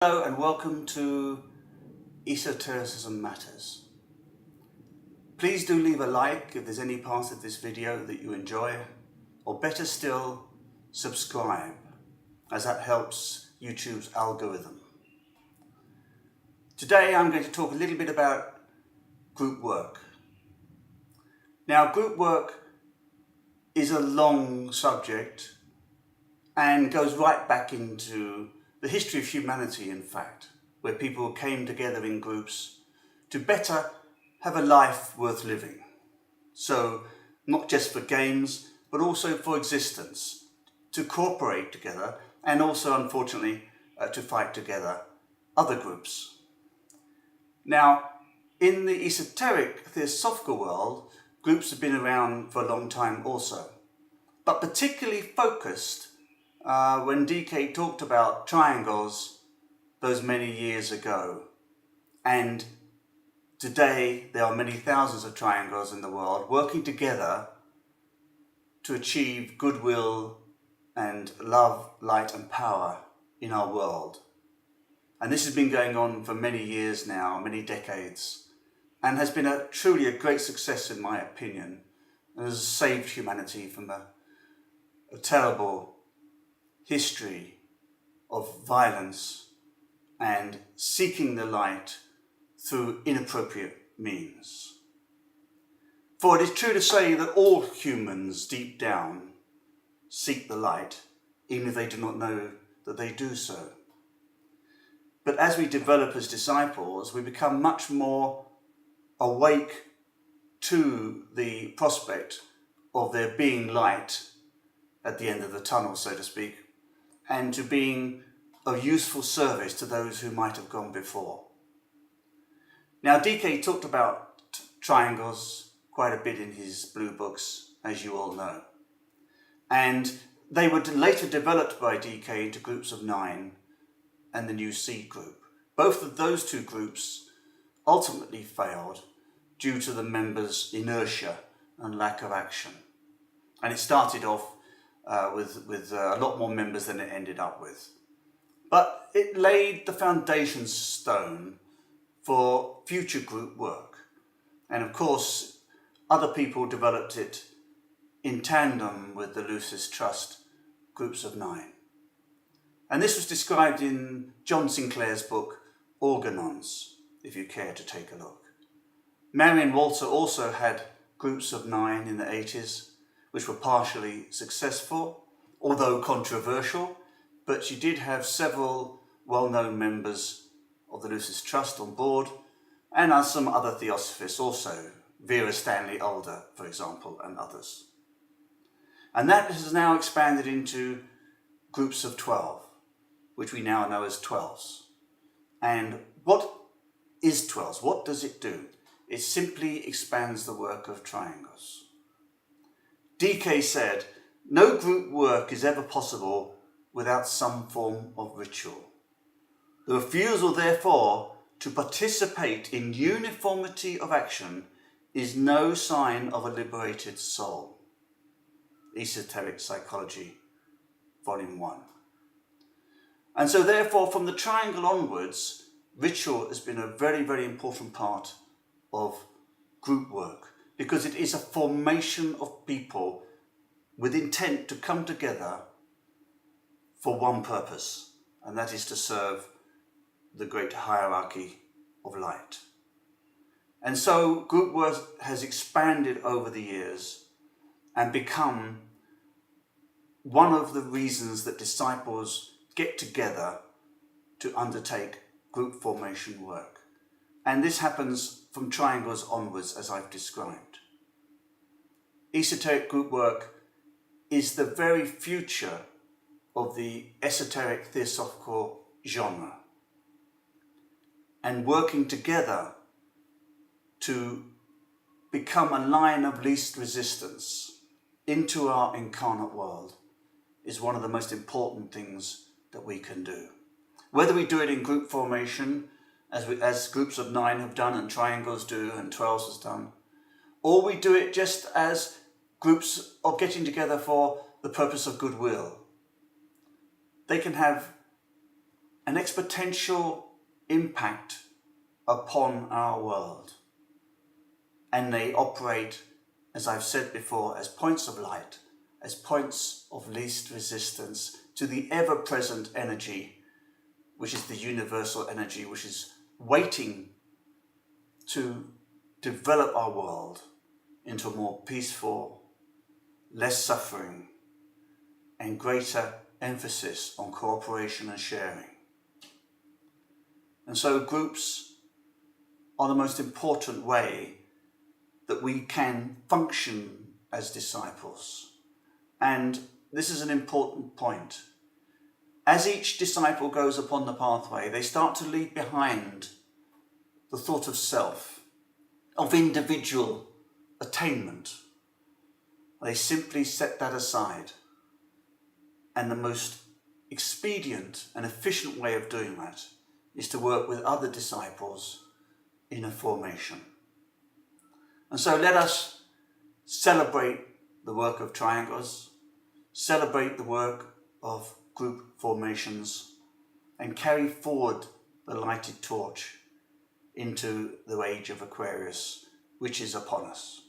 Hello and welcome to Esotericism Matters. Please do leave a like if there's any part of this video that you enjoy, or better still, subscribe, as that helps YouTube's algorithm. Today I'm going to talk a little bit about group work. Now, group work is a long subject and goes right back into the history of humanity, in fact, where people came together in groups to better have a life worth living. So, not just for games, but also for existence, to cooperate together, and also, unfortunately, to fight together other groups. Now, in the esoteric theosophical world, groups have been around for a long time also, but particularly focused when DK talked about triangles those many years ago. And today there are many thousands of triangles in the world working together to achieve goodwill and love, light and power in our world. And this has been going on for many years now, many decades, and has been truly a great success in my opinion, and has saved humanity from a terrible history of violence and seeking the light through inappropriate means. For it is true to say that all humans deep down seek the light, even if they do not know that they do so. But as we develop as disciples, we become much more awake to the prospect of there being light at the end of the tunnel, so to speak, and to being of useful service to those who might have gone before. Now, DK talked about triangles quite a bit in his blue books, as you all know. And they were later developed by DK into groups of 9 and the new seed group. Both of those two groups ultimately failed due to the members' inertia and lack of action. And it started off with a lot more members than it ended up with. But it laid the foundation stone for future group work. And of course, other people developed it in tandem with the Lucis Trust groups of 9. And this was described in John Sinclair's book, Organons, if you care to take a look. Marion Walter also had groups of 9 in the 80s, which were partially successful, although controversial, but she did have several well-known members of the Lucis Trust on board, and some other theosophists also, Vera Stanley Alder, for example, and others. And that has now expanded into groups of 12, which we now know as 12s. And what is 12s? What does it do? It simply expands the work of triangles. DK said, no group work is ever possible without some form of ritual. The refusal, therefore, to participate in uniformity of action is no sign of a liberated soul. Esoteric Psychology, Volume 1. And so, therefore, from the triangle onwards, ritual has been a very, very important part of group work, because it is a formation of people with intent to come together for one purpose, and that is to serve the great hierarchy of light. And so group work has expanded over the years and become one of the reasons that disciples get together to undertake group formation work. And this happens from triangles onwards, as I've described. Esoteric group work is the very future of the esoteric theosophical genre. And working together to become a line of least resistance into our incarnate world is one of the most important things that we can do. Whether we do it in group formation, as groups of 9 have done and triangles do and 12s has done, or we do it just as groups are getting together for the purpose of goodwill. They can have an exponential impact upon our world. And they operate, as I've said before, as points of light, as points of least resistance to the ever-present energy, which is the universal energy, which is waiting to develop our world into a more peaceful, less suffering, and greater emphasis on cooperation and sharing. And so groups are the most important way that we can function as disciples. And this is an important point. As each disciple goes upon the pathway, they start to leave behind the thought of self, of individual attainment. They simply set that aside. And the most expedient and efficient way of doing that is to work with other disciples in a formation. And so let us celebrate the work of triangles, celebrate the work of group formations, and carry forward the lighted torch into the age of Aquarius, which is upon us.